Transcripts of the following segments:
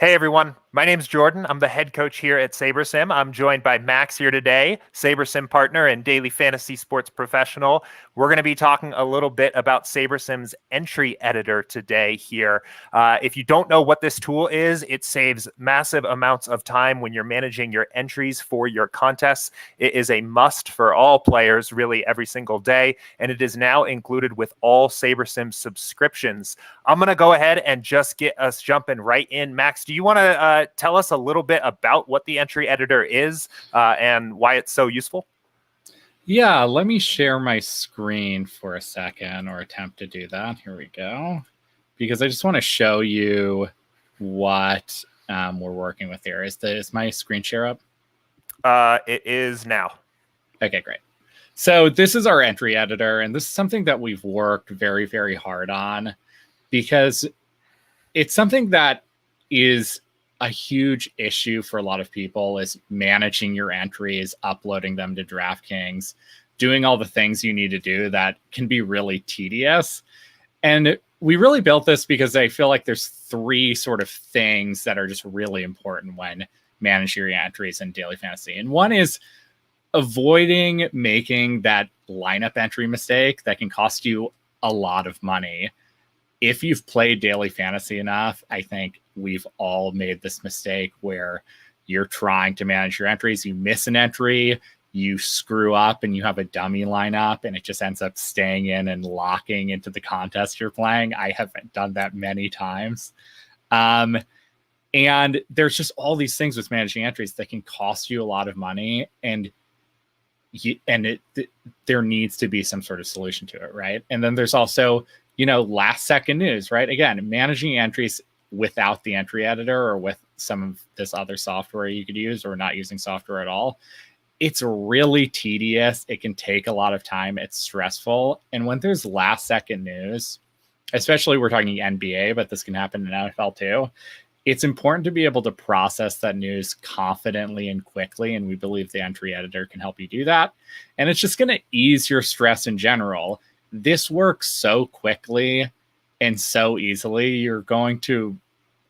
Hey everyone, my name's Jordan. I'm the head coach here at SaberSim. I'm joined by Max here today, SaberSim partner and daily fantasy sports professional. We're going to be talking a little bit about SaberSim's entry editor today here. If you don't know what this tool is, it saves massive amounts of time when you're managing your entries for your contests. It is a must for all players really every single day, and it is now included with all SaberSim subscriptions. I'm going to go ahead and just get us jumping right in. Max, do you want to tell us a little bit about what the entry editor is and why it's so useful? Yeah, let me share my screen for a second, or attempt to do that. Here we go. Because I just want to show you what we're working with here. Is my screen share up? It is now. Okay, great. So this is our entry editor, and this is something that we've worked very, very hard on because it's something that is a huge issue for a lot of people, is managing your entries, uploading them to DraftKings, doing all the things you need to do that can be really tedious. And we really built this because I feel like there's three sort of things that are just really important when managing your entries in daily fantasy. And one is avoiding making that lineup entry mistake that can cost you a lot of money. If you've played daily fantasy enough, I think we've all made this mistake where you're trying to manage your entries, you miss an entry, you screw up and you have a dummy lineup and it just ends up staying in and locking into the contest you're playing. I have done that many times. And there's just all these things with managing entries that can cost you a lot of money, and there needs to be some sort of solution to it, right? And then there's also, last second news, right? Again, managing entries without the entry editor or with some of this other software you could use, or not using software at all, it's really tedious. It can take a lot of time. It's stressful. And when there's last second news, especially we're talking NBA, but this can happen in NFL too, it's important to be able to process that news confidently and quickly. And we believe the entry editor can help you do that. And it's just going to ease your stress in general. This works so quickly and so easily. You're going to,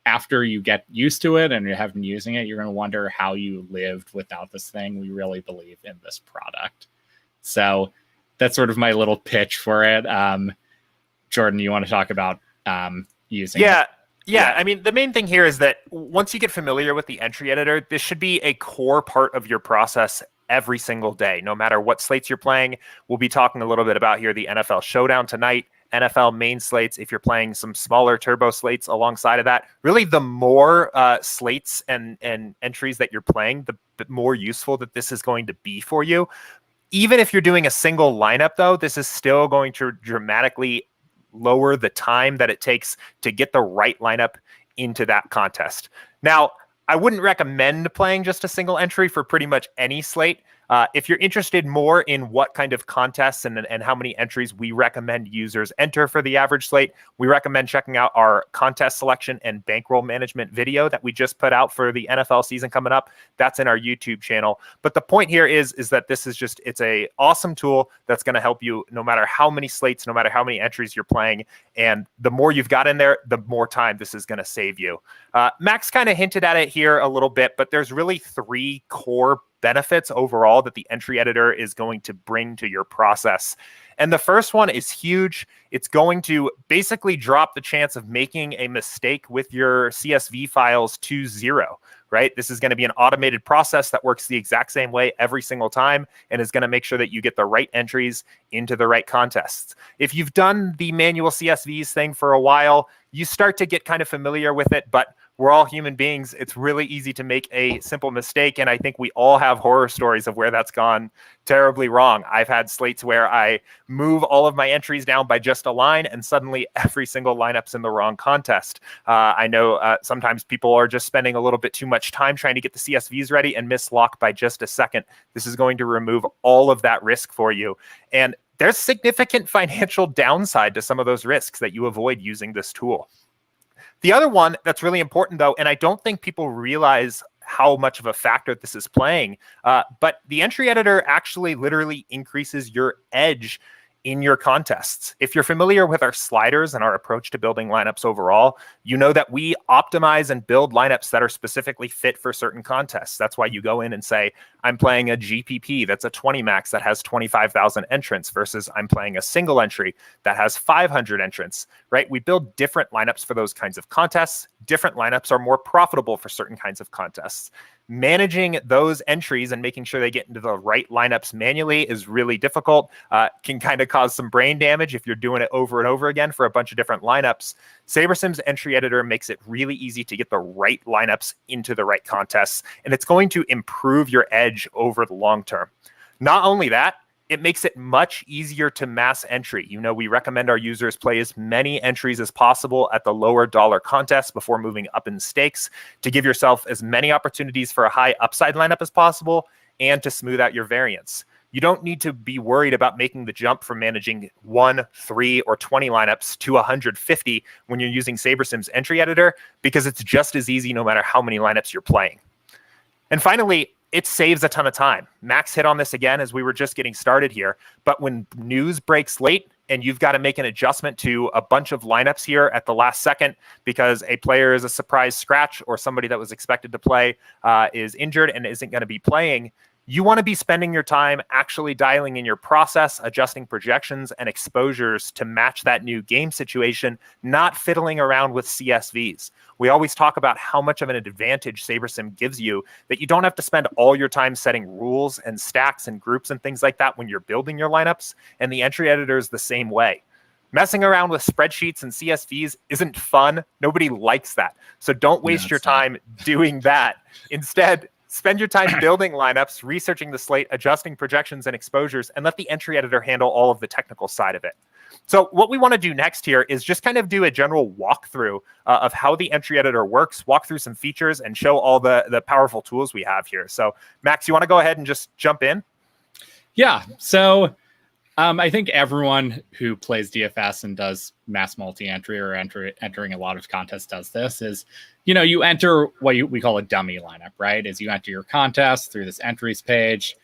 after you get used to it and you have been using it, you're going to wonder how you lived without this thing. We really believe in this product. So that's sort of my little pitch for it. Jordan, you want to talk about using it? Yeah, I mean, the main thing here is that once you get familiar with the entry editor, this should be a core part of your process every single day, no matter what slates you're playing. We'll be talking a little bit about here the NFL showdown tonight, NFL main slates. If you're playing some smaller turbo slates alongside of that, really the more slates and entries that you're playing, the more useful that this is going to be for you. Even if you're doing a single lineup, though, this is still going to dramatically lower the time that it takes to get the right lineup into that contest. Now, I wouldn't recommend playing just a single entry for pretty much any slate. If you're interested more in what kind of contests and how many entries we recommend users enter for the average slate, we recommend checking out our contest selection and bankroll management video that we just put out for the NFL season coming up. That's in our YouTube channel. But the point here is that this is just, it's a awesome tool that's going to help you no matter how many slates, no matter how many entries you're playing. And the more you've got in there, the more time this is going to save you. Max kind of hinted at it here a little bit, but there's really three core benefits overall that the entry editor is going to bring to your process. And the first one is huge. It's going to basically drop the chance of making a mistake with your CSV files to zero, right? This is going to be an automated process that works the exact same way every single time and is going to make sure that you get the right entries into the right contests. If you've done the manual CSVs thing for a while, you start to get kind of familiar with it, but we're all human beings. It's really easy to make a simple mistake. And I think we all have horror stories of where that's gone terribly wrong. I've had slates where I move all of my entries down by just a line and suddenly every single lineup's in the wrong contest. I know sometimes people are just spending a little bit too much time trying to get the CSVs ready and miss lock by just a second. This is going to remove all of that risk for you. And there's significant financial downside to some of those risks that you avoid using this tool. The other one that's really important, though, and I don't think people realize how much of a factor this is playing, but the entry editor actually literally increases your edge in your contests. If you're familiar with our sliders and our approach to building lineups overall, you know that we optimize and build lineups that are specifically fit for certain contests. That's why you go in and say, I'm playing a GPP that's a 20 max that has 25,000 entrants versus I'm playing a single entry that has 500 entrants, right? We build different lineups for those kinds of contests. Different lineups are more profitable for certain kinds of contests. Managing those entries and making sure they get into the right lineups manually is really difficult. Can kind of cause some brain damage if you're doing it over and over again for a bunch of different lineups. SaberSim's entry editor makes it really easy to get the right lineups into the right contests, and it's going to improve your edge over the long term. Not only that, it makes it much easier to mass entry. You know, we recommend our users play as many entries as possible at the lower dollar contests before moving up in stakes to give yourself as many opportunities for a high upside lineup as possible and to smooth out your variance. You don't need to be worried about making the jump from managing 1, 3, or 20 lineups to 150 when you're using SaberSim's entry editor, because it's just as easy no matter how many lineups you're playing. And finally, it saves a ton of time. Max hit on this again as we were just getting started here, but when news breaks late and you've got to make an adjustment to a bunch of lineups here at the last second because a player is a surprise scratch or somebody that was expected to play is injured and isn't going to be playing, you want to be spending your time actually dialing in your process, adjusting projections and exposures to match that new game situation, not fiddling around with CSVs. We always talk about how much of an advantage SaberSim gives you, that you don't have to spend all your time setting rules and stacks and groups and things like that when you're building your lineups, and the entry editor is the same way. Messing around with spreadsheets and CSVs isn't fun. Nobody likes that. So don't waste your time doing that. Instead, spend your time building lineups, researching the slate, adjusting projections and exposures, and let the entry editor handle all of the technical side of it. So what we want to do next here is just kind of do a general walkthrough of how the entry editor works, walk through some features, and show all the powerful tools we have here. So Max, you want to go ahead and just jump in? Yeah. So I think everyone who plays DFS and does mass multi-entry or entering a lot of contests does this is, you know, you enter what we call a dummy lineup, right? Is you enter your contest through this entries page,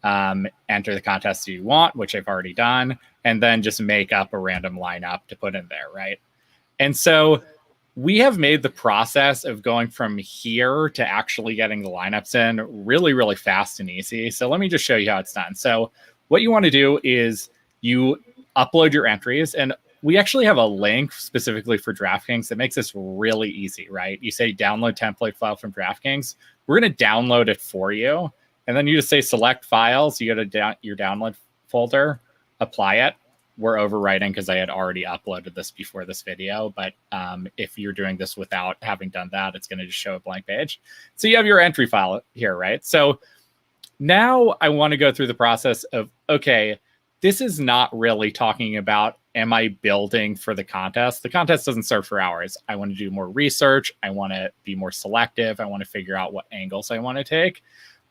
enter the contest you want, which I've already done, and then just make up a random lineup to put in there, right? And so we have made the process of going from here to actually getting the lineups in really, really fast and easy. So let me just show you how it's done. So what you want to do is you upload your entries, and we actually have a link specifically for DraftKings that makes this really easy, right? You say download template file from DraftKings. We're going to download it for you. And then you just say select files. You go to your download folder, apply it. We're overwriting because I had already uploaded this before this video. But if you're doing this without having done that, it's going to just show a blank page. So you have your entry file here, right? So now I want to go through the process of, okay, this is not really talking about, am I building for the contest? The contest doesn't start for hours. I want to do more research. I want to be more selective. I want to figure out what angles I want to take.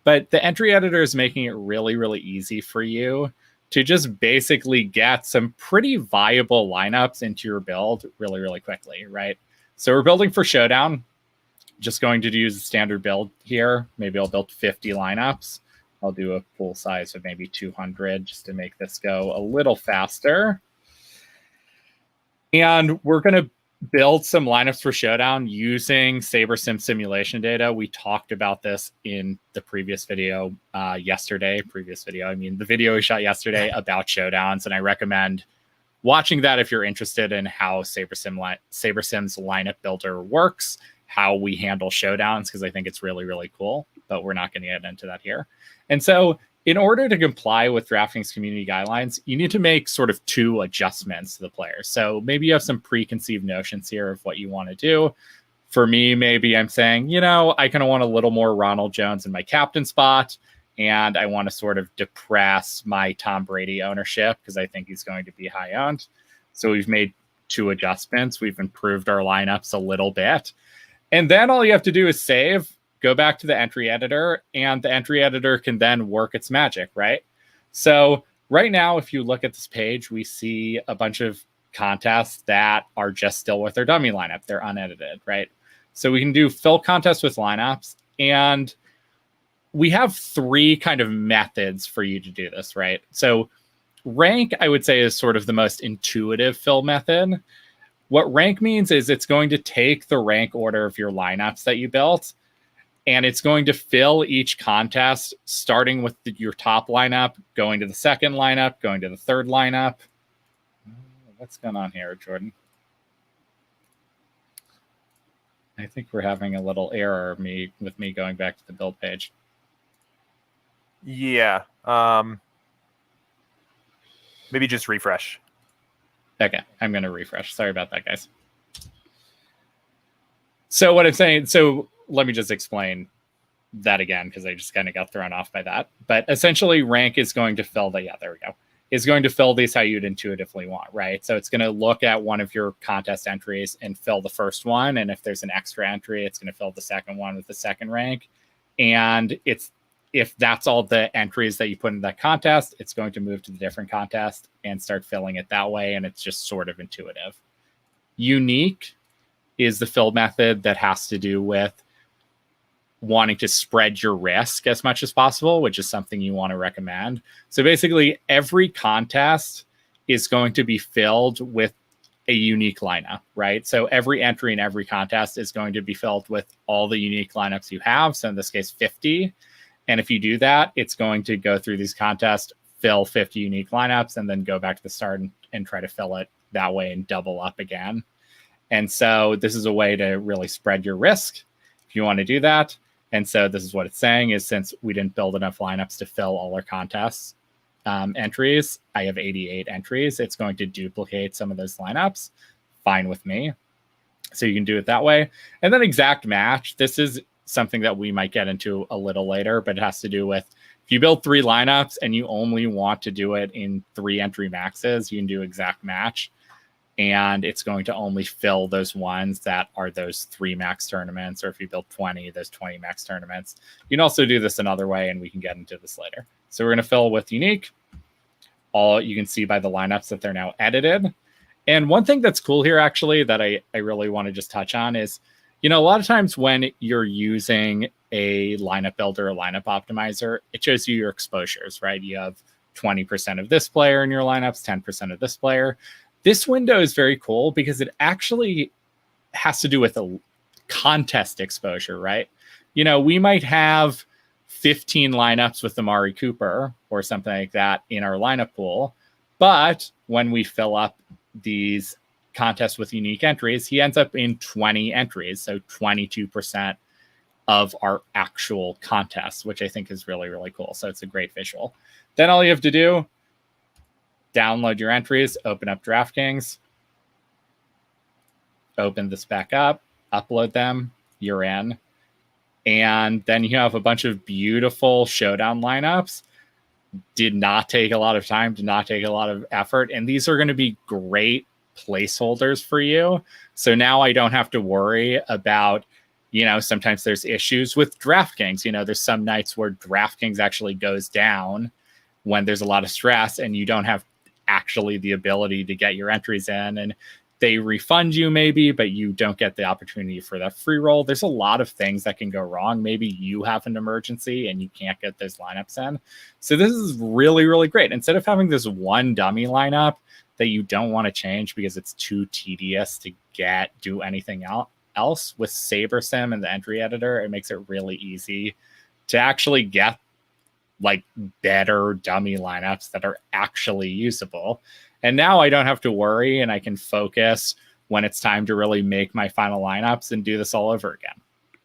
But the entry editor is making it really, really easy for you to just basically get some pretty viable lineups into your build really, really quickly, right? So we're building for Showdown. Just going to use a standard build here. Maybe I'll build 50 lineups. I'll do a full size of maybe 200 just to make this go a little faster. And we're going to build some lineups for Showdown using SaberSim simulation data. We talked about this in the previous video yesterday. The video we shot yesterday about Showdowns. And I recommend watching that if you're interested in how SaberSim's lineup builder works, how we handle Showdowns, because I think it's really, really cool. But we're not going to get into that here. And so in order to comply with DraftKings community guidelines, you need to make sort of 2 adjustments to the player. So maybe you have some preconceived notions here of what you want to do. For me, maybe I'm saying, you know, I kind of want a little more Ronald Jones in my captain spot, and I want to sort of depress my Tom Brady ownership because I think he's going to be high owned. So we've made 2 adjustments. We've improved our lineups a little bit. And then all you have to do is save, go back to the entry editor, and the entry editor can then work its magic, right? So right now, if you look at this page, we see a bunch of contests that are just still with their dummy lineup. They're unedited, right? So we can do fill contests with lineups, and we have 3 kind of methods for you to do this, right? So rank, I would say, is sort of the most intuitive fill method. What rank means is it's going to take the rank order of your lineups that you built, and it's going to fill each contest, starting with your top lineup, going to the second lineup, going to the third lineup. What's going on here, Jordan? I think we're having a little error with me going back to the build page. Yeah. Maybe just refresh. Okay, I'm going to refresh. Sorry about that, guys. So what I'm saying, so let me just explain that again, because I just kind of got thrown off by that. But essentially, rank is going to fill the, there we go, is going to fill these how you'd intuitively want, right? So it's going to look at one of your contest entries and fill the first one. And if there's an extra entry, it's going to fill the second one with the second rank. And if that's all the entries that you put in that contest, it's going to move to the different contest and start filling it that way. And it's just sort of intuitive. Unique is the fill method that has to do with wanting to spread your risk as much as possible, which is something you want to recommend. So basically, every contest is going to be filled with a unique lineup, right? So every entry in every contest is going to be filled with all the unique lineups you have. So in this case, 50. And if you do that, it's going to go through these contests, fill 50 unique lineups, and then go back to the start and try to fill it that way and double up again. And so this is a way to really spread your risk if you want to do that. And so this is what it's saying is, since we didn't build enough lineups to fill all our contests entries, I have 88 entries. It's going to duplicate some of those lineups. Fine with me. So you can do it that way. And then exact match. This is something that we might get into a little later, but it has to do with, if you build 3 lineups and you only want to do it in 3 entry maxes, you can do exact match. And it's going to only fill those ones that are those 3 max tournaments, or if you build 20, those 20 max tournaments. You can also do this another way, and we can get into this later. So we're going to fill with unique. All you can see by the lineups that they're now edited. And one thing that's cool here, actually, that I really want to just touch on is, a lot of times when you're using a lineup builder or lineup optimizer, it shows you your exposures, right? You have 20% of this player in your lineups, 10% of this player. This window is very cool because it actually has to do with a contest exposure, right? We might have 15 lineups with Amari Cooper or something like that in our lineup pool. But when we fill up these contests with unique entries, he ends up in 20 entries. So 22% of our actual contests, which I think is really, really cool. So it's a great visual. Then all you have to do, download your entries, open up DraftKings, open this back up, upload them, you're in. And then you have a bunch of beautiful showdown lineups. Did not take a lot of time, did not take a lot of effort. And these are going to be great placeholders for you. So now I don't have to worry about, sometimes there's issues with DraftKings. There's some nights where DraftKings actually goes down when there's a lot of stress and you don't have actually the ability to get your entries in, and they refund you maybe, but you don't get the opportunity for that free roll. There's a lot of things that can go wrong. Maybe you have an emergency and you can't get those lineups in. So this is really, really great. Instead of having this one dummy lineup that you don't want to change because it's too tedious to do anything else, with SaberSim and the entry editor, it makes it really easy to actually get better dummy lineups that are actually usable. And now I don't have to worry, and I can focus when it's time to really make my final lineups and do this all over again.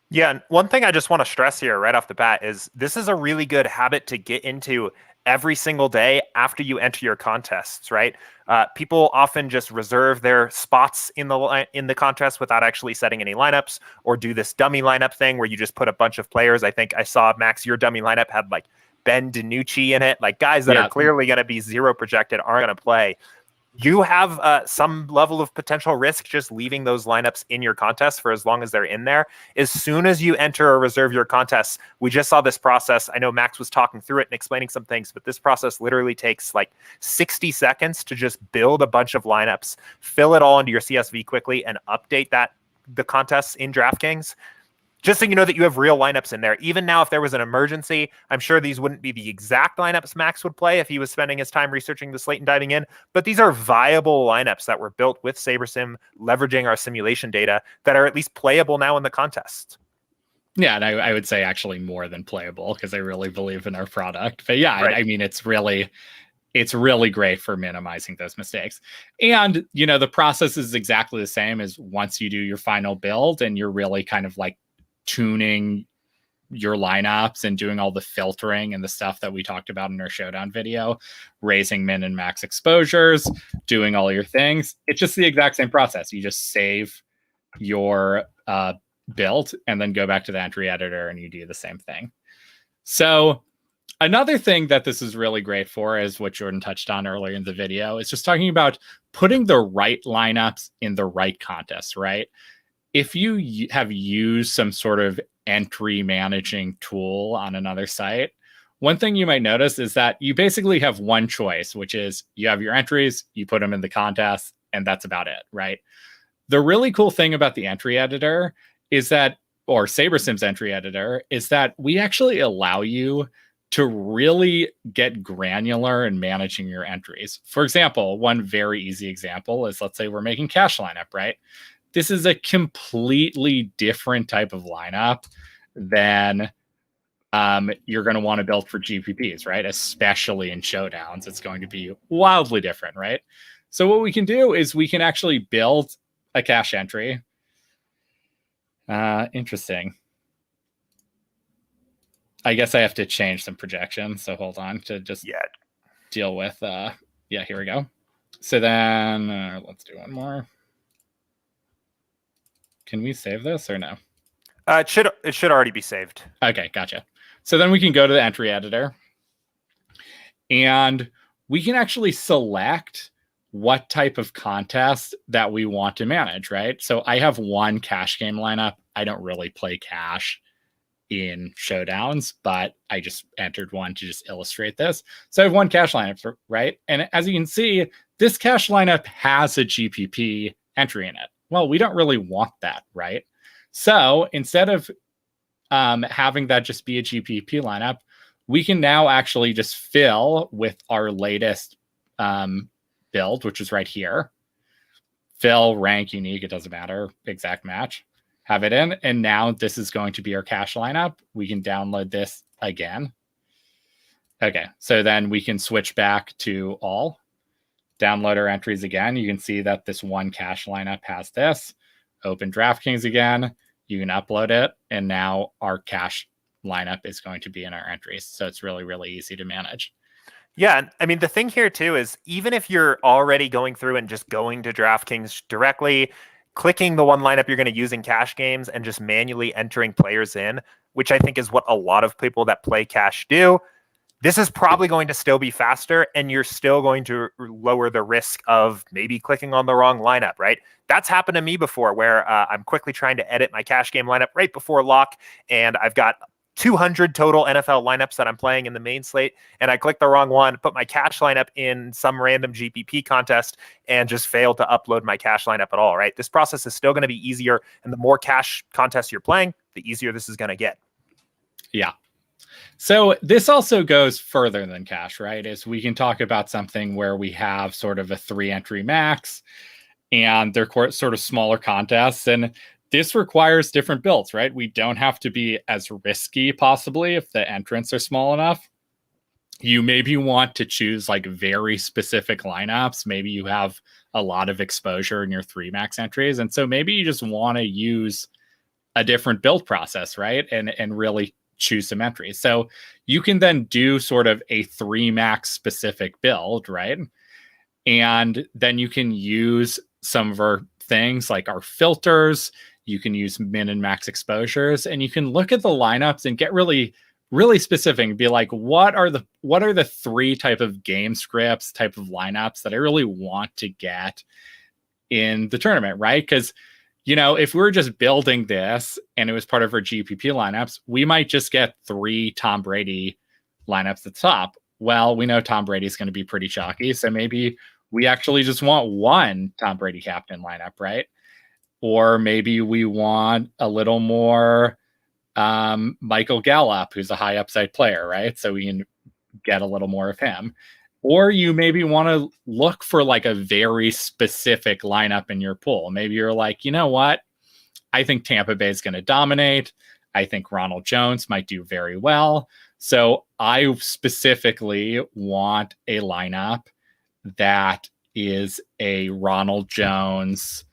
Yeah, and one thing I just want to stress here right off the bat is this is a really good habit to get into every single day after you enter your contests, right? People often just reserve their spots in the contest without actually setting any lineups, or do this dummy lineup thing where you just put a bunch of players. I think I saw, Max, your dummy lineup had Ben DiNucci in it, guys that are clearly going to be 0 projected aren't going to play. You have some level of potential risk just leaving those lineups in your contest for as long as they're in there. As soon as you enter or reserve your contests, we just saw this process. I know Max was talking through it and explaining some things, but this process literally takes 60 seconds to just build a bunch of lineups, fill it all into your CSV quickly, and update the contests in DraftKings. just so you know that you have real lineups in there. Even now, if there was an emergency, I'm sure these wouldn't be the exact lineups Max would play if he was spending his time researching the slate and diving in, but these are viable lineups that were built with SaberSim, leveraging our simulation data, that are at least playable now in the contest. Yeah, and I would say actually more than playable, because I really believe in our product. But yeah, Right. I mean, it's really great for minimizing those mistakes. And, the process is exactly the same as once you do your final build and you're really kind of like tuning your lineups and doing all the filtering and the stuff that we talked about in our showdown video, raising min and max exposures, doing all your things. It's just the exact same process. You just save your build and then go back to the entry editor and you do the same thing. So another thing that this is really great for is what Jordan touched on earlier in the video. Is just talking about putting the right lineups in the right contests, right? If you have used some sort of entry managing tool on another site, one thing you might notice is that you basically have one choice, which is you have your entries, you put them in the contest, and that's about it, right? The really cool thing about the entry editor is that, or SaberSim's entry editor, is that we actually allow you to really get granular in managing your entries. For example, one very easy example is, let's say we're making cash lineup, right? This is a completely different type of lineup than you're going to want to build for GPPs, right? Especially in showdowns, it's going to be wildly different, right? So what we can do is we can actually build a cash entry. Interesting. I guess I have to change some projections. So hold on to just deal with, here we go. So then let's do one more. Can we save this or no? It should already be saved. Okay, gotcha. So then we can go to the entry editor and we can actually select what type of contest that we want to manage, right? So I have one cash game lineup. I don't really play cash in showdowns, but I just entered one to just illustrate this. So I have one cash lineup, right? And as you can see, this cash lineup has a GPP entry in it. Well, we don't really want that, right? So instead of having that just be a GPP lineup, we can now actually just fill with our latest build, which is right here. Fill, rank, unique, it doesn't matter, exact match. Have it in, and now this is going to be our cash lineup. We can download this again. Okay, so then we can switch back to all. Download our entries again. You can see that this one cash lineup has this. Open DraftKings again. You can upload it, and now our cash lineup is going to be in our entries. So it's really, really easy to manage. Yeah, I mean, the thing here too is even if you're already going through and just going to DraftKings directly, clicking the one lineup you're going to use in cash games and just manually entering players in, which I think is what a lot of people that play cash do, this is probably going to still be faster, and you're still going to lower the risk of maybe clicking on the wrong lineup, right? That's happened to me before where I'm quickly trying to edit my cash game lineup right before lock, and I've got 200 total NFL lineups that I'm playing in the main slate, and I clicked the wrong one, put my cash lineup in some random GPP contest, and just failed to upload my cash lineup at all, right? This process is still going to be easier, and the more cash contests you're playing, the easier this is going to get. Yeah. So this also goes further than cash, right? Is we can talk about something where we have sort of a 3-entry max, and they're sort of smaller contests, and this requires different builds, right? We don't have to be as risky possibly if the entrants are small enough. You maybe want to choose like very specific lineups. Maybe you have a lot of exposure in your 3 max entries. And so maybe you just want to use a different build process, right? And really choose some entries. So you can then do sort of a 3 max specific build, right? And then you can use some of our things like our filters. You can use min and max exposures, and you can look at the lineups and get really, really specific and be like, what are the 3 type of game scripts, type of lineups that I really want to get in the tournament, right? Because, if we were just building this and it was part of our GPP lineups, we might just get 3 Tom Brady lineups at the top. Well, we know Tom Brady is going to be pretty chalky, so maybe we actually just want 1 Tom Brady captain lineup, right? Or maybe we want a little more Michael Gallup, who's a high upside player, right? So we can get a little more of him. Or you maybe want to look for like a very specific lineup in your pool. Maybe you're like, you know what? I think Tampa Bay is going to dominate. I think Ronald Jones might do very well. So I specifically want a lineup that is a Ronald Jones,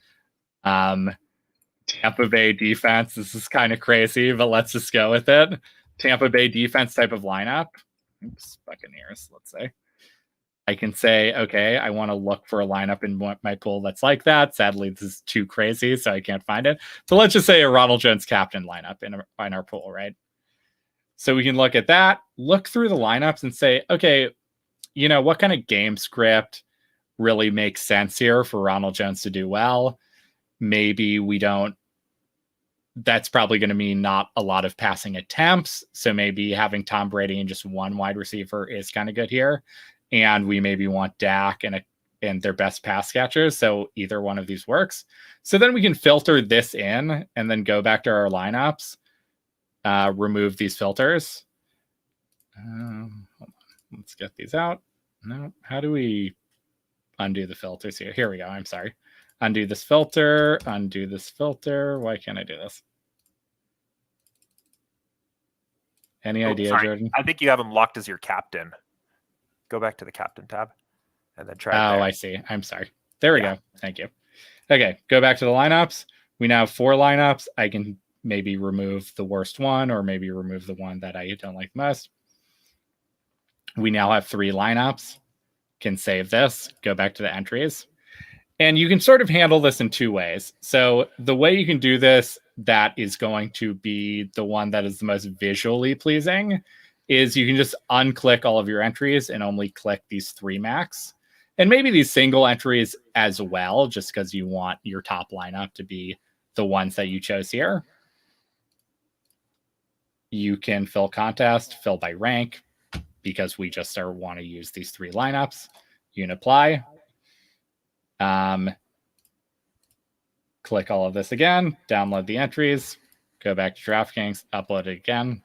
Tampa Bay defense. This is kind of crazy, but let's just go with it. Tampa Bay defense type of lineup. Oops, Buccaneers, let's say. I can say, okay, I want to look for a lineup in my pool that's like that. Sadly, this is too crazy, so I can't find it. So let's just say a Ronald Jones captain lineup in our pool, right? So we can look at that, look through the lineups and say, okay, you know, what kind of game script really makes sense here for Ronald Jones to do well? Maybe we don't. That's probably going to mean not a lot of passing attempts. So maybe having Tom Brady and just one wide receiver is kind of good here. And we maybe want Dak and their best pass catchers. So either one of these works. So then we can filter this in and then go back to our lineups, remove these filters. Hold on. Let's get these out. No, how do we undo the filters here? Here we go. I'm sorry. Undo this filter. Undo this filter. Why can't I do this? Any idea, sorry. Jordan? I think you have him locked as your captain. Go back to the captain tab and then try. Oh, I see. I'm sorry. There we go. Thank you. Okay, go back to the lineups. We now have 4 lineups. I can maybe remove the worst one or maybe remove the one that I don't like most. We now have 3 lineups. Can save this, go back to the entries. And you can sort of handle this in 2 ways. So the way you can do this that is going to be the one that is the most visually pleasing is you can just unclick all of your entries and only click these 3 max. And maybe these single entries as well, just because you want your top lineup to be the ones that you chose here. You can fill contest, fill by rank, because we just want to use these 3 lineups. You can apply. Click all of this again, download the entries, go back to DraftKings, upload it again,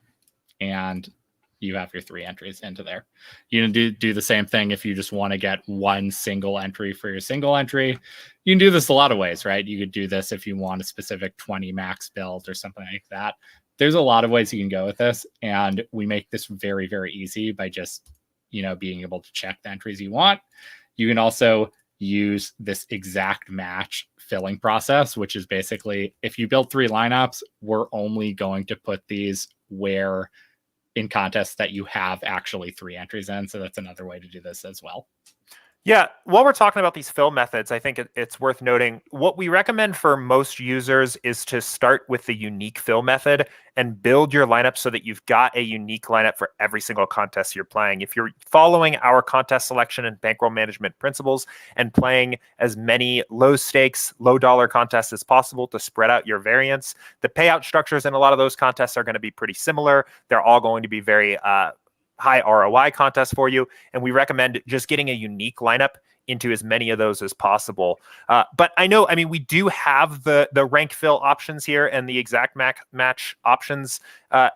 and you have your 3 entries into there. You can do the same thing if you just want to get one single entry for your single entry. You can do this a lot of ways, right? You could do this if you want a specific 20 max build or something like that. There's a lot of ways you can go with this, and we make this very, very easy by just, you know, being able to check the entries you want. You can also use this exact match filling process, which is basically if you build 3 lineups, we're only going to put these where in contests that you have actually 3 entries in. So that's another way to do this as well. Yeah, while we're talking about these fill methods, I think it's worth noting what we recommend for most users is to start with the unique fill method and build your lineup so that you've got a unique lineup for every single contest you're playing. If you're following our contest selection and bankroll management principles and playing as many low stakes, low dollar contests as possible to spread out your variance, the payout structures in a lot of those contests are going to be pretty similar. They're all going to be very high ROI contests for you. And we recommend just getting a unique lineup into as many of those as possible. But I mean, we do have the rank fill options here and the exact match options.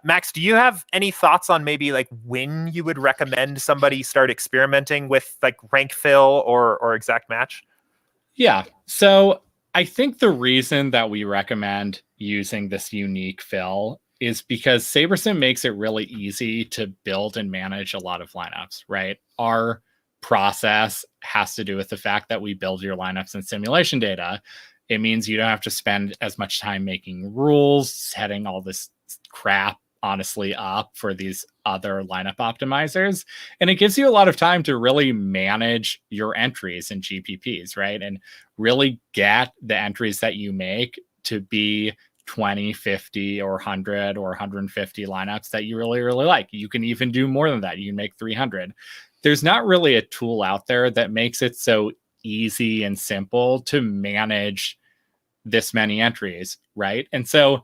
Max, do you have any thoughts on maybe like when you would recommend somebody start experimenting with like rank fill or exact match? Yeah. So I think the reason that we recommend using this unique fill is because SaberSim makes it really easy to build and manage a lot of lineups, right? Our process has to do with the fact that we build your lineups in simulation data. It means you don't have to spend as much time making rules, setting all this crap, honestly, up for these other lineup optimizers. And it gives you a lot of time to really manage your entries in GPPs, right? And really get the entries that you make to be 20, 50, or 100 or 150 lineups that you really, really like. You can even do more than that. You can make 300. There's not really a tool out there that makes it so easy and simple to manage this many entries, right? And so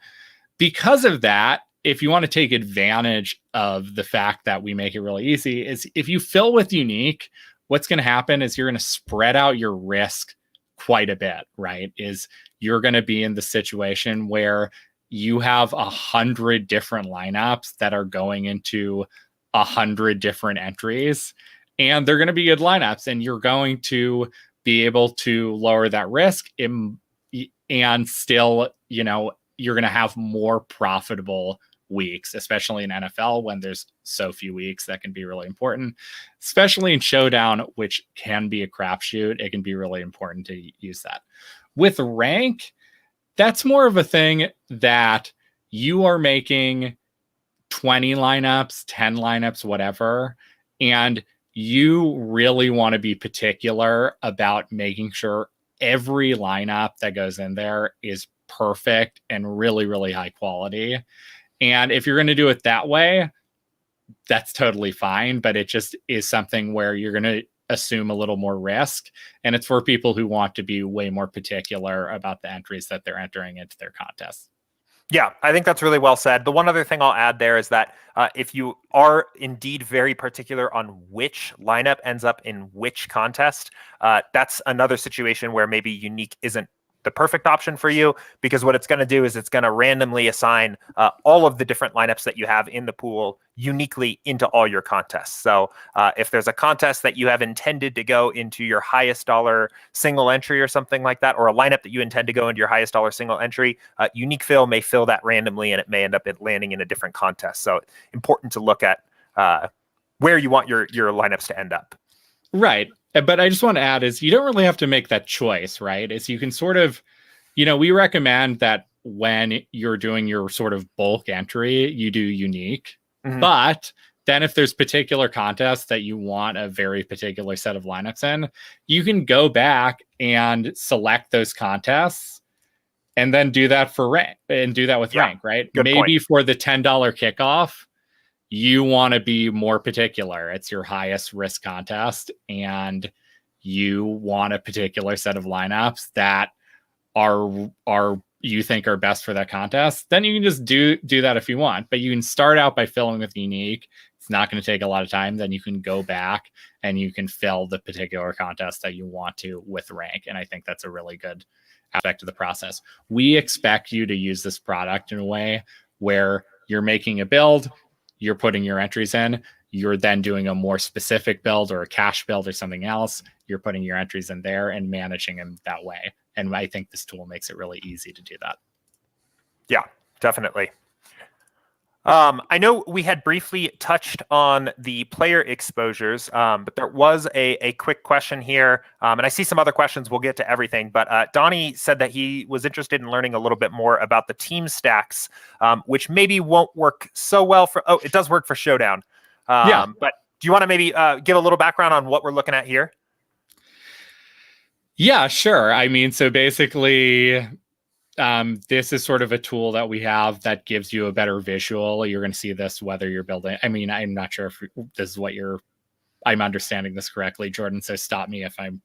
because of that, if you want to take advantage of the fact that we make it really easy, is if you fill with unique, what's going to happen is you're going to spread out your risk quite a bit, right? Is you're going to be in the situation where you have 100 different lineups that are going into 100 different entries, and they're going to be good lineups, and you're going to be able to lower that risk and still, you're going to have more profitable weeks, especially in NFL when there's so few weeks. That can be really important, especially in showdown, which can be a crapshoot. It can be really important to use that. With rank, that's more of a thing that you are making 20 lineups, 10 lineups, whatever, and you really want to be particular about making sure every lineup that goes in there is perfect and really, really high quality. And if you're going to do it that way, that's totally fine, but it just is something where you're going to assume a little more risk. And it's for people who want to be way more particular about the entries that they're entering into their contests. Yeah, I think that's really well said. The one other thing I'll add there is that if you are indeed very particular on which lineup ends up in which contest, that's another situation where maybe unique isn't the perfect option for you, because what it's going to do is it's going to randomly assign all of the different lineups that you have in the pool uniquely into all your contests. So if there's a contest that you have intended to go into your highest dollar single entry or something like that, or a lineup that you intend to go into your highest dollar single entry, unique fill may fill that randomly, and it may end up landing in a different contest. So important to look at where you want your lineups to end up. Right. But I just want to add is you don't really have to make that choice, right? Is you can sort of, we recommend that when you're doing your sort of bulk entry, you do unique. Mm-hmm. But then if there's particular contests that you want a very particular set of lineups in, you can go back and select those contests and then do that for rank and do that with rank, right? Good Maybe point. For the $10 kickoff, you want to be more particular. It's your highest risk contest, and you want a particular set of lineups that are you think are best for that contest. Then you can just do that if you want, but you can start out by filling with unique. It's not going to take a lot of time. Then you can go back and you can fill the particular contest that you want to with rank. And I think that's a really good aspect of the process. We expect you to use this product in a way where you're making a build, you're putting your entries in, you're then doing a more specific build or a cash build or something else. You're putting your entries in there and managing them that way. And I think this tool makes it really easy to do that. Yeah, definitely. I know we had briefly touched on the player exposures, but there was a quick question here. And I see some other questions. We'll get to everything. But Donnie said that he was interested in learning a little bit more about the team stacks, which maybe won't work so well for... Oh, it does work for Showdown. Yeah. But do you want to maybe give a little background on what we're looking at here? Yeah, sure. I mean, so basically... this is sort of a tool that we have that gives you a better visual. You're going to see this whether you're building. I mean, I'm not sure if this is what I'm understanding this correctly, Jordan. So stop me if I'm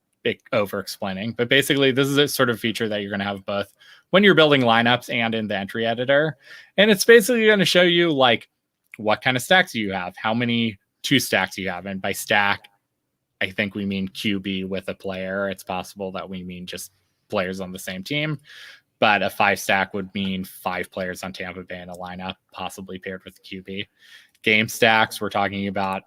over explaining. But basically, this is a sort of feature that you're going to have both when you're building lineups and in the entry editor. And it's basically going to show you like what kind of stacks you have, how many 2 stacks you have. And by stack, I think we mean QB with a player. It's possible that we mean just players on the same team. But a 5 stack would mean 5 players on Tampa Bay in a lineup, possibly paired with QB. Game stacks, we're talking about,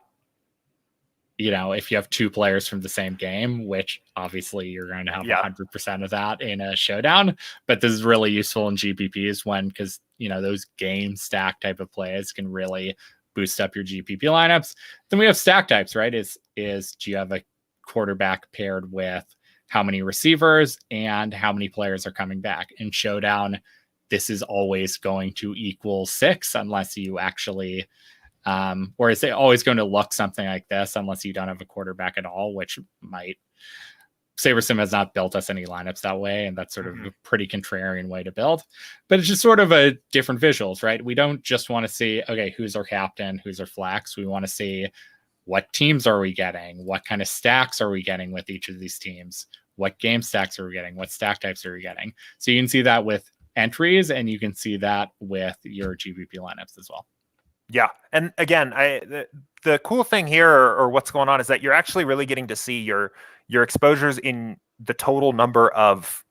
if you have 2 players from the same game, which obviously you're going to have 100% of that in a showdown. But this is really useful in GPPs because, those game stack type of plays can really boost up your GPP lineups. Then we have stack types, right? Do you have a quarterback paired with how many receivers and how many players are coming back? In Showdown, this is always going to equal 6 unless you actually, or is it always going to look something like this unless you don't have a quarterback at all, which might. SaberSim has not built us any lineups that way, and that's sort of a pretty contrarian way to build. But it's just sort of a different visuals, right? We don't just want to see, okay, who's our captain, who's our flex. We want to see what teams are we getting, what kind of stacks are we getting with each of these teams, what game stacks are we getting, what stack types are we getting. So you can see that with entries, and you can see that with your GPP lineups as well. Yeah. And again, the cool thing here or what's going on is that you're actually really getting to see your exposures in the total number of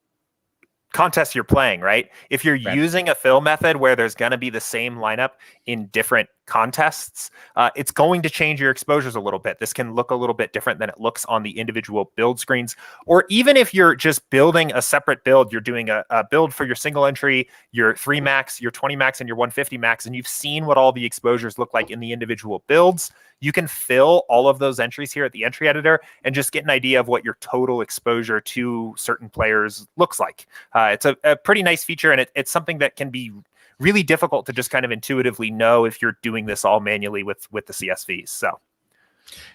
contest you're playing, right? If you're Right. using a fill method where there's going to be the same lineup in different contests, it's going to change your exposures a little bit. This can look a little bit different than it looks on the individual build screens. Or even if you're just building a separate build, you're doing a build for your single entry, your 3 max, your 20 max, and your 150 max, and you've seen what all the exposures look like in the individual builds, you can fill all of those entries here at the entry editor and just get an idea of what your total exposure to certain players looks like. It's a pretty nice feature, and it's something that can be really difficult to just kind of intuitively know if you're doing this all manually with the CSVs. So,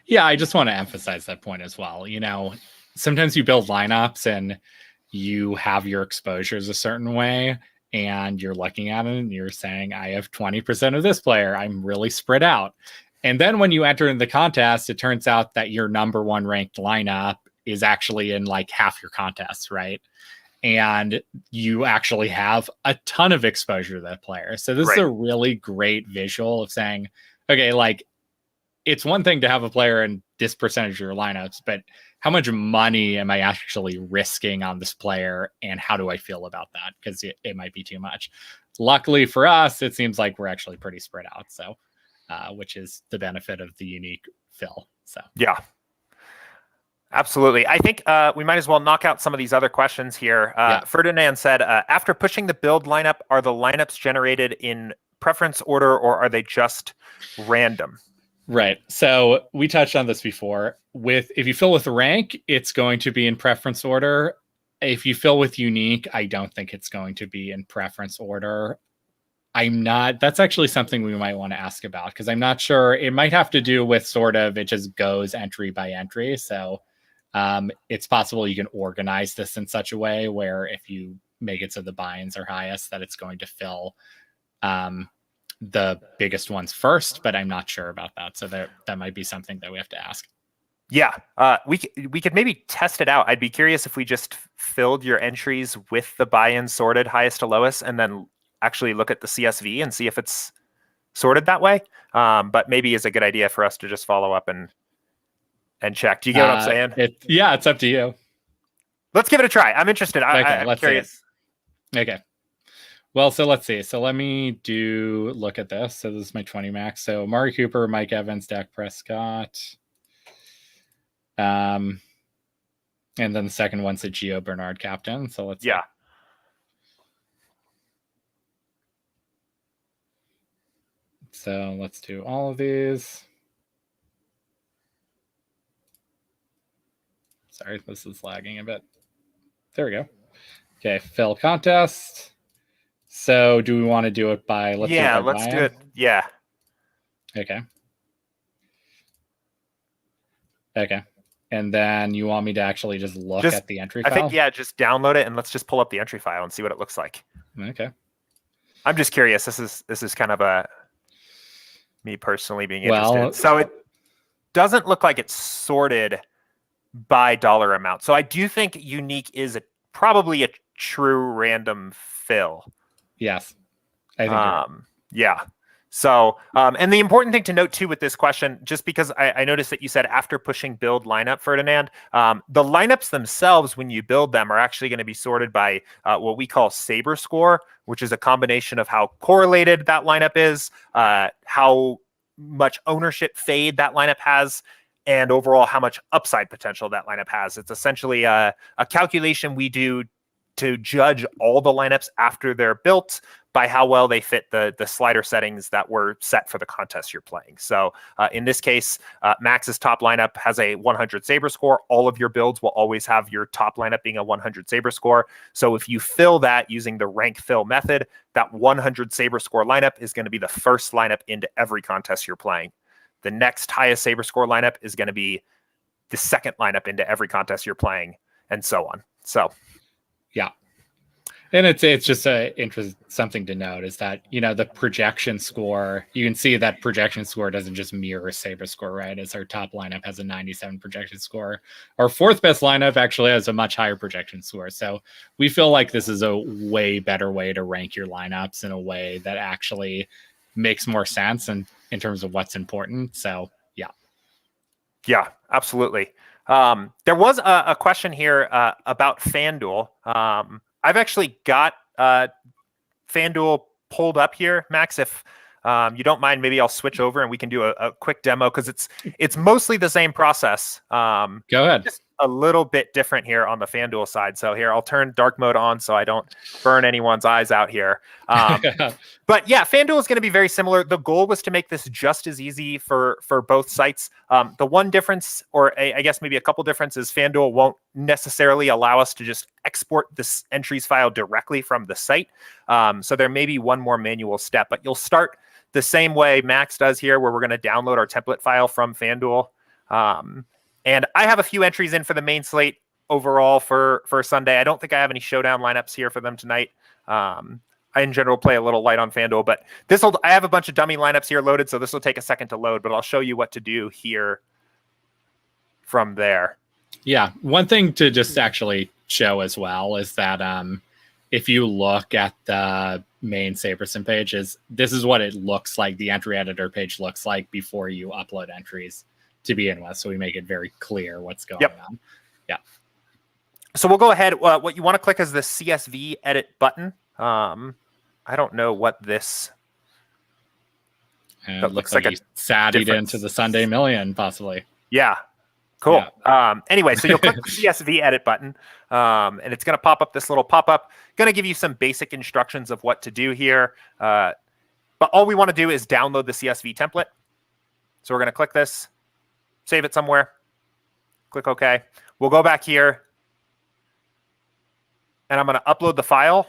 yeah, I just want to emphasize that point as well. Sometimes you build lineups and you have your exposures a certain way, and you're looking at it and you're saying, I have 20% of this player. I'm really spread out. And then when you enter in the contest, it turns out that your number 1 ranked lineup is actually in like half your contests, right? And you actually have a ton of exposure to that player. So this is a really great visual of saying, okay, like it's one thing to have a player in this percentage of your lineups, but how much money am I actually risking on this player? And how do I feel about that? Because it might be too much. Luckily for us, it seems like we're actually pretty spread out. So, which is the benefit of the unique fill. So, yeah. Absolutely. I think we might as well knock out some of these other questions here. Ferdinand said, after pushing the build lineup, are the lineups generated in preference order or are they just random? Right. So we touched on this before. If you fill with rank, it's going to be in preference order. If you fill with unique, I don't think it's going to be in preference order. That's actually something we might want to ask about because I'm not sure. It might have to do with sort of, it just goes entry by entry. So it's possible you can organize this in such a way where if you make it so the buy-ins are highest, that it's going to fill the biggest ones first, but I'm not sure about that. So that might be something that we have to ask. Yeah, we could maybe test it out. I'd be curious if we just filled your entries with the buy-in sorted highest to lowest and then actually look at the CSV and see if it's sorted that way. But maybe it's a good idea for us to just follow up and check. Do you get what I'm saying? It's up to you. Let's give it a try. I'm interested. I'm curious. Okay. Well, so let's see. So let me look at this. So this is my 20 max. So Amari Cooper, Mike Evans, Dak Prescott. And then the second one's a Gio Bernard captain. So let's see. So let's do all of these. Sorry, this is lagging a bit. There we go. Okay, fill contest. So do we want to do it by, let's do it. Yeah. Okay. And then you want me to actually just look at the entry file? I think, just download it and let's just pull up the entry file and see what it looks like. Okay. I'm just curious. This is kind of me personally being interested. So it doesn't look like it's sorted by dollar amount. So I do think unique is probably a true random fill. Yes. I think yeah. So, and the important thing to note too with this question, just because I noticed that you said after pushing build lineup, Ferdinand, the lineups themselves, when you build them, are actually going to be sorted by what we call Saber score, which is a combination of how correlated that lineup is, how much ownership fade that lineup has, and overall how much upside potential that lineup has. It's essentially a calculation we do to judge all the lineups after they're built by how well they fit the slider settings that were set for the contest you're playing. So in this case, Max's top lineup has a 100 Saber score. All of your builds will always have your top lineup being a 100 Saber score. So if you fill that using the rank fill method, that 100 Saber score lineup is going to be the first lineup into every contest you're playing. The next highest Saber score lineup is going to be the second lineup into every contest you're playing, and so on. So, yeah. And it's just something to note is that, the projection score, you can see that projection score doesn't just mirror Saber score, right? As our top lineup has a 97 projection score. Our fourth best lineup actually has a much higher projection score. So we feel like this is a way better way to rank your lineups in a way that actually makes more sense in terms of what's important. So, yeah. Yeah, absolutely. There was a question here about FanDuel. I've actually got FanDuel pulled up here, Max. If you don't mind, maybe I'll switch over and we can do a quick demo because it's mostly the same process. Go ahead. Just a little bit different here on the FanDuel side. So here, I'll turn dark mode on so I don't burn anyone's eyes out here. But yeah, FanDuel is going to be very similar. The goal was to make this just as easy for both sites. The one difference, or I guess maybe a couple differences, FanDuel won't necessarily allow us to just export this entries file directly from the site. So there may be one more manual step, but you'll start the same way Max does here, where we're going to download our template file from FanDuel. And I have a few entries in for the main slate overall for Sunday. I don't think I have any showdown lineups here for them tonight. I, in general, play a little light on FanDuel, but I have a bunch of dummy lineups here loaded, so this will take a second to load, but I'll show you what to do here from there. Yeah, one thing to just actually show as well is that if you look at the main SaberSim page, this is what it looks like. The entry editor page looks like before you upload entries to begin with. So we make it very clear what's going on. Yeah. So we'll go ahead. What you want to click is the CSV edit button. I don't know what this. That looks like a SATied into the Sunday Million, possibly. Yeah. Cool. Yeah. Anyway, so you'll click the CSV edit button, and it's going to pop up this little pop-up. Going to give you some basic instructions of what to do here. But all we want to do is download the CSV template. So we're going to click this, save it somewhere, click OK. We'll go back here, and I'm going to upload the file.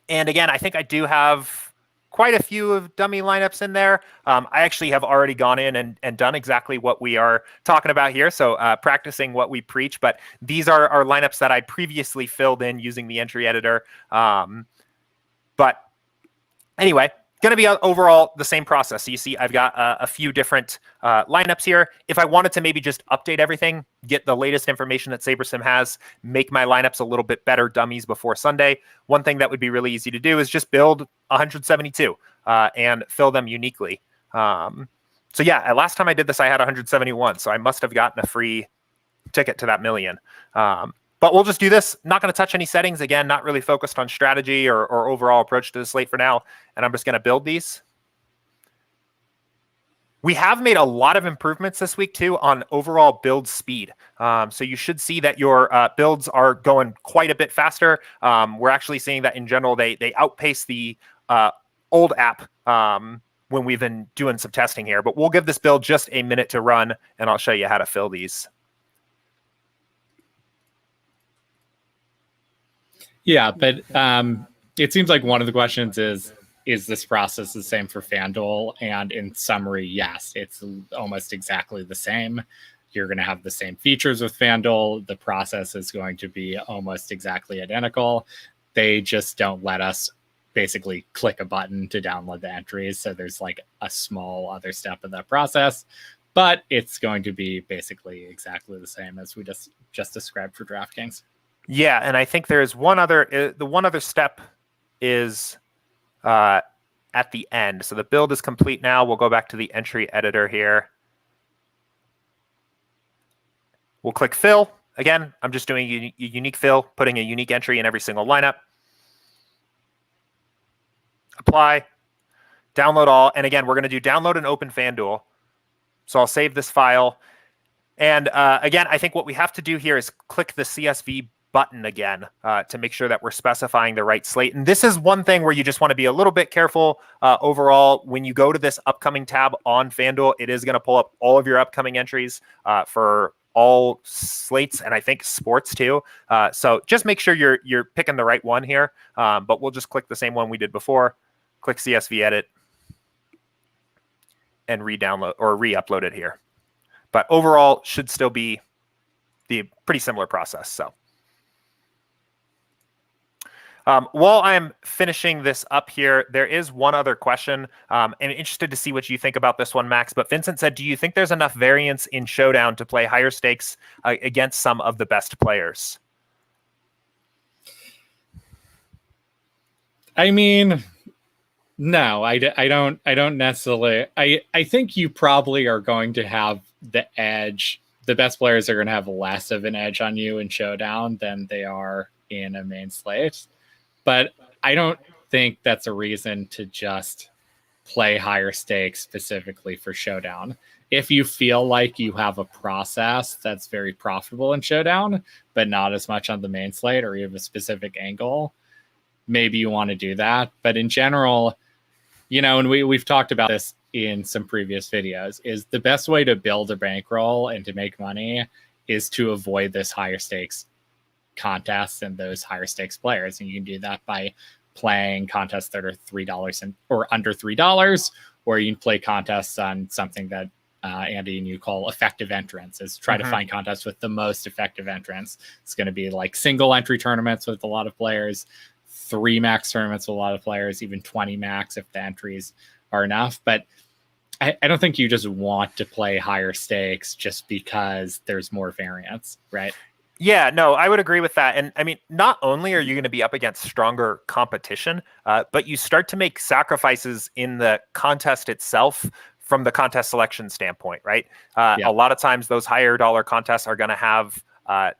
And again, I think I do have quite a few of dummy lineups in there. I actually have already gone in and done exactly what we are talking about here. So practicing what we preach, but these are our lineups that I previously filled in using the entry editor. But anyway, going to be overall the same process. So you see, I've got a few different lineups here. If I wanted to maybe just update everything, get the latest information that SaberSim has, make my lineups a little bit better dummies before Sunday, one thing that would be really easy to do is just build 172 and fill them uniquely. So yeah, last time I did this, I had 171. So I must have gotten a free ticket to that million. But we'll just do this. Not going to touch any settings. Again, not really focused on strategy or overall approach to the slate for now. And I'm just going to build these. We have made a lot of improvements this week, too, on overall build speed. So you should see that your builds are going quite a bit faster. We're actually seeing that, in general, they outpace the old app when we've been doing some testing here. But we'll give this build just a minute to run, and I'll show you how to fill these. Yeah, but it seems like one of the questions is this process the same for FanDuel? And in summary, yes, it's almost exactly the same. You're going to have the same features with FanDuel. The process is going to be almost exactly identical. They just don't let us basically click a button to download the entries. So there's like a small other step of that process, but it's going to be basically exactly the same as we just described for DraftKings. Yeah, and I think there's one other. The one other step is at the end. So the build is complete now. We'll go back to the entry editor here. We'll click fill. Again, I'm just doing a unique fill, putting a unique entry in every single lineup. Apply, download all. And again, we're going to do download and open FanDuel. So I'll save this file. And again, I think what we have to do here is click the CSV button again to make sure that we're specifying the right slate. And this is one thing where you just want to be a little bit careful overall. When you go to this upcoming tab on FanDuel, it is going to pull up all of your upcoming entries for all slates, and I think sports too. So just make sure you're picking the right one here. But we'll just click the same one we did before. Click CSV edit and re-download or re-upload it here. But overall, should still be the pretty similar process. So. While I'm finishing this up here, there is one other question. And interested to see what you think about this one, Max. But Vincent said, do you think there's enough variance in Showdown to play higher stakes against some of the best players? I mean, no, I don't necessarily. I think you probably are going to have the edge. The best players are going to have less of an edge on you in Showdown than they are in a main slate. But I don't think that's a reason to just play higher stakes specifically for Showdown. If you feel like you have a process that's very profitable in Showdown, but not as much on the main slate, or you have a specific angle, maybe you want to do that. But in general, and we've talked about this in some previous videos, is the best way to build a bankroll and to make money is to avoid this higher stakes contests and those higher stakes players. And you can do that by playing contests that are $3 or under $3, or you can play contests on something that Andy and you call effective entrants, is try to find contests with the most effective entrants. It's going to be like single entry tournaments with a lot of players, 3 max tournaments with a lot of players, even 20 max if the entries are enough. But I don't think you just want to play higher stakes just because there's more variance, right? Yeah, no, I would agree with that. And I mean, not only are you going to be up against stronger competition, but you start to make sacrifices in the contest itself from the contest selection standpoint, right? A lot of times those higher dollar contests are going to have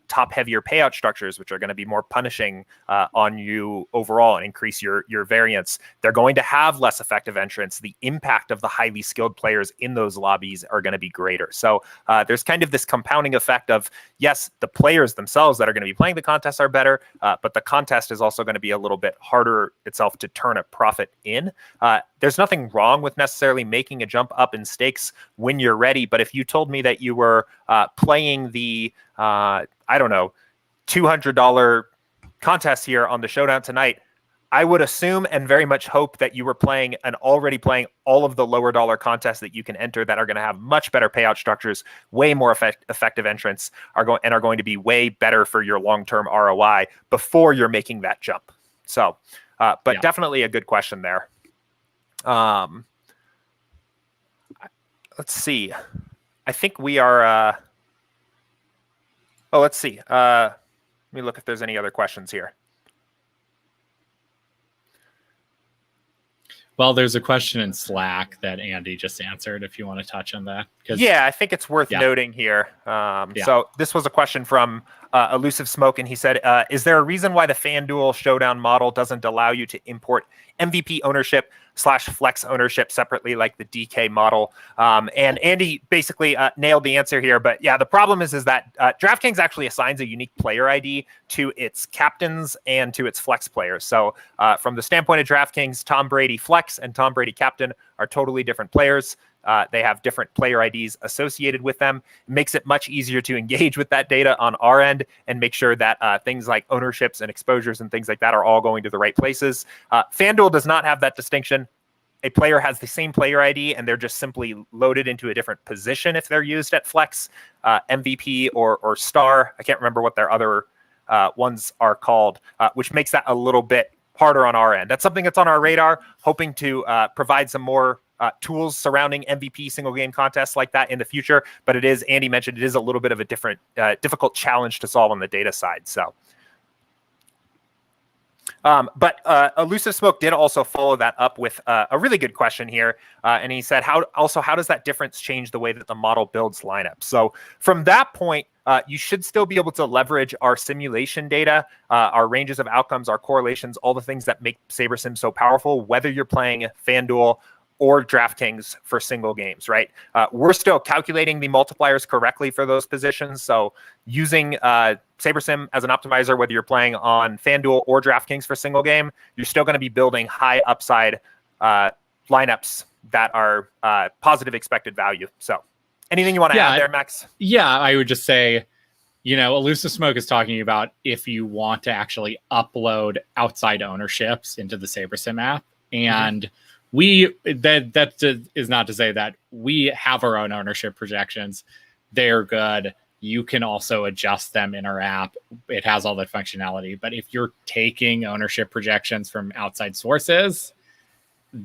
top heavier payout structures, which are going to be more punishing on you overall and increase your variance. They're going to have less effective entrants. The impact of the highly skilled players in those lobbies are going to be greater. So there's kind of this compounding effect of, yes, the players themselves that are going to be playing the contest are better, but the contest is also going to be a little bit harder itself to turn a profit in. There's nothing wrong with necessarily making a jump up in stakes when you're ready. But if you told me that you were playing the, I don't know, $200 contest here on the Showdown tonight, I would assume and very much hope that you were playing and already playing all of the lower dollar contests that you can enter that are going to have much better payout structures, way more effective entrants are going to be way better for your long-term ROI before you're making that jump. So, but definitely a good question there. Let's see. I think we are, let's see. Let me look if there's any other questions here. Well, there's a question in Slack that Andy just answered, if you want to touch on that. Yeah, I think it's worth noting here. So this was a question from Elusive Smoke, and he said, is there a reason why the FanDuel Showdown model doesn't allow you to import MVP ownership / flex ownership separately like the DK model? And Andy basically nailed the answer here. But yeah, the problem is that DraftKings actually assigns a unique player ID to its captains and to its flex players. So from the standpoint of DraftKings, Tom Brady flex and Tom Brady captain are totally different players. They have different player IDs associated with them. It makes it much easier to engage with that data on our end and make sure that things like ownerships and exposures and things like that are all going to the right places. FanDuel does not have that distinction. A player has the same player ID and they're just simply loaded into a different position if they're used at flex, MVP or star. I can't remember what their other ones are called, which makes that a little bit harder on our end. That's something that's on our radar, hoping to provide some more tools surrounding MVP single game contests like that in the future. But it is, Andy mentioned, it is a little bit of a different, difficult challenge to solve on the data side. So, but Elusive Smoke did also follow that up with a really good question here. And he said, how does that difference change the way that the model builds lineups? So from that point, you should still be able to leverage our simulation data, our ranges of outcomes, our correlations, all the things that make SaberSim so powerful, whether you're playing FanDuel or DraftKings for single games, right? We're still calculating the multipliers correctly for those positions. So using SaberSim as an optimizer, whether you're playing on FanDuel or DraftKings for single game, you're still going to be building high upside lineups that are positive expected value. So anything you want to add there, Max? Yeah, I would just say, Elusive Smoke is talking about if you want to actually upload outside ownerships into the SaberSim app. And that is not to say that we have our own ownership projections. They're good. You can also adjust them in our app. It has all that functionality. But if you're taking ownership projections from outside sources,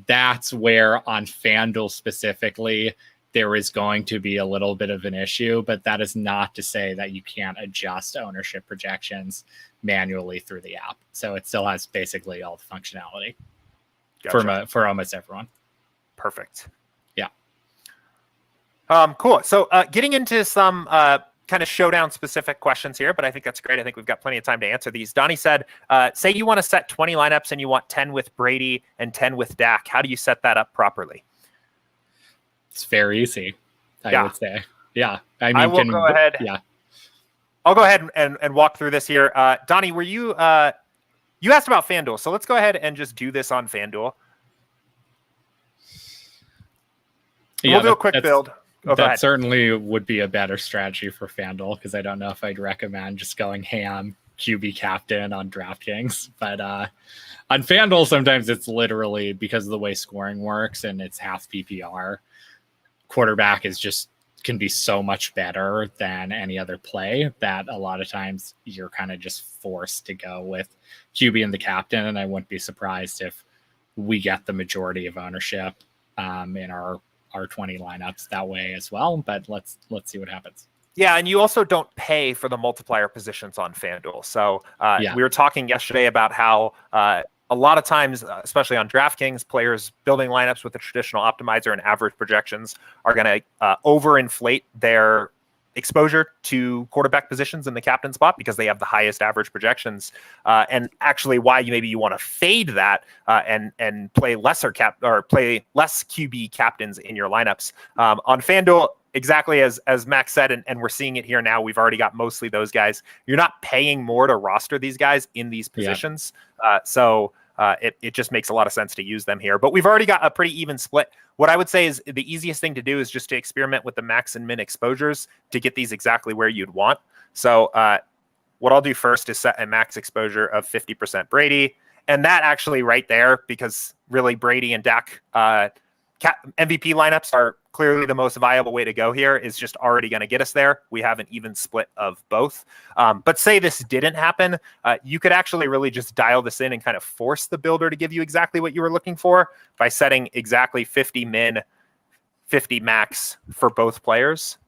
that's where on FanDuel specifically, there is going to be a little bit of an issue. But that is not to say that you can't adjust ownership projections manually through the app. So it still has basically all the functionality. Gotcha. For almost everyone. Perfect. Yeah. Cool. So getting into some kind of showdown specific questions here, but I think that's great. I think we've got plenty of time to answer these. Donnie said, say you want to set 20 lineups and you want 10 with Brady and 10 with Dak. How do you set that up properly? It's very easy, I would say. Yeah. I mean, I will go ahead. Yeah. I'll go ahead and walk through this here. Donnie, were you you asked about FanDuel, so let's go ahead and just do this on FanDuel. Yeah, we'll do a quick build. That certainly would be a better strategy for FanDuel, because I don't know if I'd recommend just going ham QB captain on DraftKings. But on FanDuel, sometimes it's literally, because of the way scoring works and it's half PPR, quarterback can be so much better than any other play that a lot of times you're kind of just forced to go with QB and the captain. And I wouldn't be surprised if we get the majority of ownership in our 20 lineups that way as well. But let's see what happens. Yeah, and you also don't pay for the multiplier positions on FanDuel. So we were talking yesterday about how a lot of times, especially on DraftKings, players building lineups with a traditional optimizer and average projections are going to overinflate their exposure to quarterback positions in the captain spot because they have the highest average projections. And actually, why maybe you want to fade that and play less QB captains in your lineups on FanDuel. Exactly as Max said, and we're seeing it here now. We've already got mostly those guys. You're not paying more to roster these guys in these positions. So it just makes a lot of sense to use them here. But we've already got a pretty even split. What I would say is the easiest thing to do is just to experiment with the max and min exposures to get these exactly where you'd want. So what I'll do first is set a max exposure of 50% Brady. And that actually right there, because really Brady and Dak MVP lineups are clearly the most viable way to go here, is just already going to get us there. We have an even split of both. But say this didn't happen, you could actually really just dial this in and kind of force the builder to give you exactly what you were looking for by setting exactly 50 min, 50 max for both players,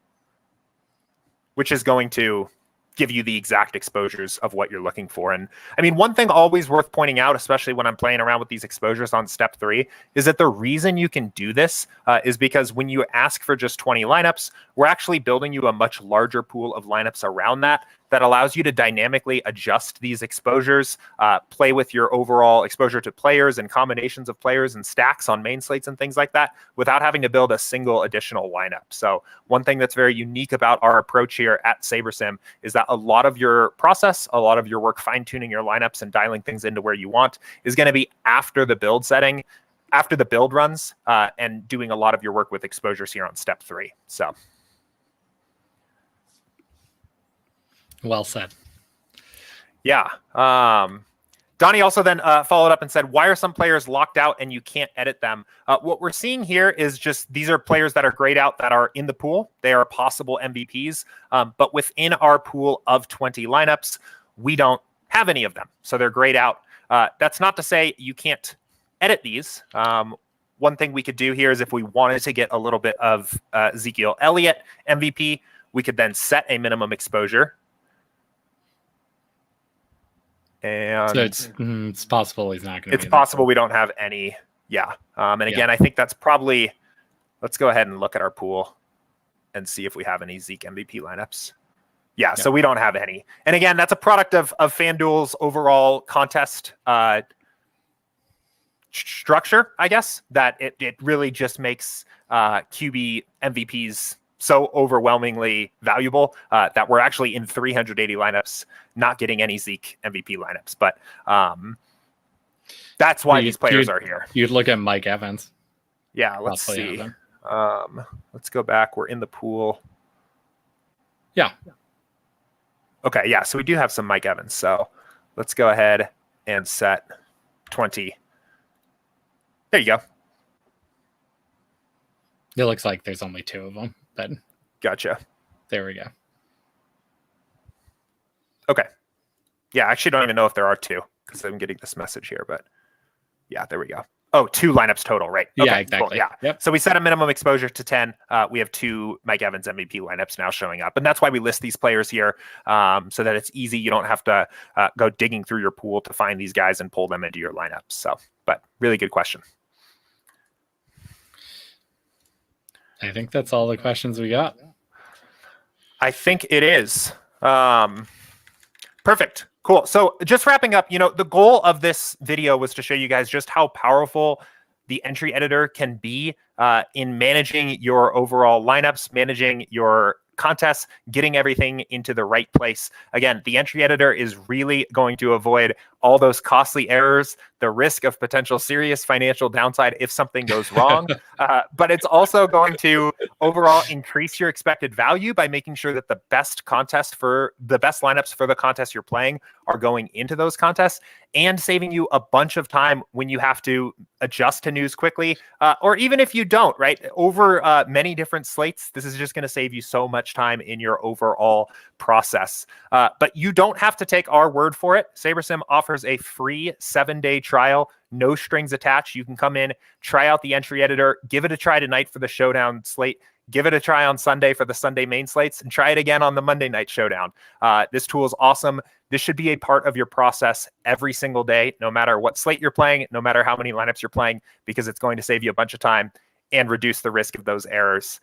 which is going to give you the exact exposures of what you're looking for. And I mean, one thing always worth pointing out, especially when I'm playing around with these exposures on step 3, is that the reason you can do this is because when you ask for just 20 lineups, we're actually building you a much larger pool of lineups around that allows you to dynamically adjust these exposures, play with your overall exposure to players and combinations of players and stacks on main slates and things like that without having to build a single additional lineup. So one thing that's very unique about our approach here at SaberSim is that a lot of your process, a lot of your work fine-tuning your lineups and dialing things into where you want is going to be after the build setting, after the build runs, and doing a lot of your work with exposures here on step 3. So. Well said. Yeah. Donnie also then followed up and said, why are some players locked out and you can't edit them? What we're seeing here is just these are players that are grayed out that are in the pool. They are possible MVPs. But within our pool of 20 lineups, we don't have any of them. So they're grayed out. That's not to say you can't edit these. One thing we could do here is if we wanted to get a little bit of Ezekiel Elliott MVP, we could then set a minimum exposure. And so it's possible he's not going to. It's possible we don't have any. Yeah. And again, I think that's probably. Let's go ahead and look at our pool and see if we have any Zeke MVP lineups. Yeah. So we don't have any. And again, that's a product of FanDuel's overall contest structure, I guess. That it really just makes QB MVPs so overwhelmingly valuable that we're actually in 380 lineups, not getting any Zeke MVP lineups. But that's why these players are here. You'd look at Mike Evans. Yeah, let's see. Let's go back. We're in the pool. Yeah. Okay, yeah, so we do have some Mike Evans. So let's go ahead and set 20. There you go. It looks like there's only 2 of them. But gotcha. There we go. Okay. Yeah, I actually don't even know if there are 2 because I'm getting this message here, but yeah, there we go. Oh, 2 lineups total, right? Okay, yeah, exactly. Cool. Yeah. Yep. So we set a minimum exposure to 10. We have 2 Mike Evans MVP lineups now showing up. And that's why we list these players here so that it's easy. You don't have to go digging through your pool to find these guys and pull them into your lineups. So, but really good question. I think that's all the questions we got. I think it is. Perfect. Cool. So just wrapping up, the goal of this video was to show you guys just how powerful the entry editor can be in managing your overall lineups, managing your contests, getting everything into the right place. Again, the entry editor is really going to avoid all those costly errors, the risk of potential serious financial downside if something goes wrong. But it's also going to overall increase your expected value by making sure that the best lineups for the contest you're playing are going into those contests, and saving you a bunch of time when you have to adjust to news quickly, or even if you don't, right? Over many different slates, this is just going to save you so much time in your overall process. But you don't have to take our word for it. SaberSim offers a free 7-day trial, no strings attached. You can come in, try out the entry editor, give it a try tonight for the showdown slate, give it a try on Sunday for the Sunday main slates, and try it again on the Monday night showdown. This tool is awesome. This should be a part of your process every single day, no matter what slate you're playing, no matter how many lineups you're playing, because it's going to save you a bunch of time and reduce the risk of those errors.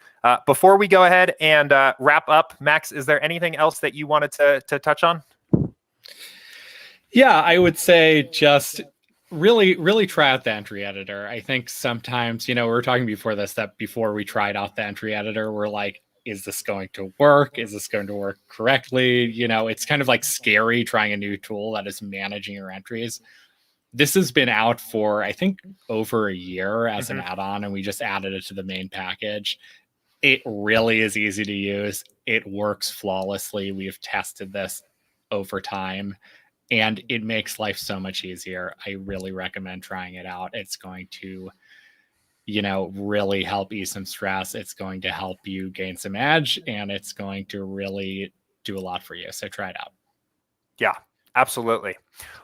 Before we go ahead and wrap up, Max, is there anything else that you wanted to touch on? Yeah, I would say just really try out the entry editor. I think sometimes, we were talking before this, that before we tried out the entry editor, we're like, is this going to work? Is this going to work correctly? It's kind of like scary trying a new tool that is managing your entries. This has been out for, I think, over a year as an add-on, and we just added it to the main package. It really is easy to use. It works flawlessly. We've tested this over time, and it makes life so much easier. I really recommend trying it out. It's going to, really help ease some stress. It's going to help you gain some edge, and it's going to really do a lot for you. So try it out. Yeah, absolutely.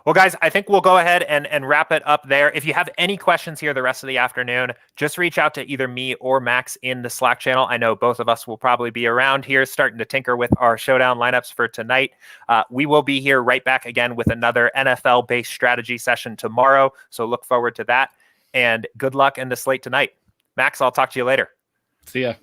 Well, guys, I think we'll go ahead and wrap it up there. If you have any questions here the rest of the afternoon, just reach out to either me or Max in the Slack channel. I know both of us will probably be around here starting to tinker with our showdown lineups for tonight. We will be here right back again with another NFL-based strategy session tomorrow. So look forward to that. And good luck in the slate tonight. Max, I'll talk to you later. See ya.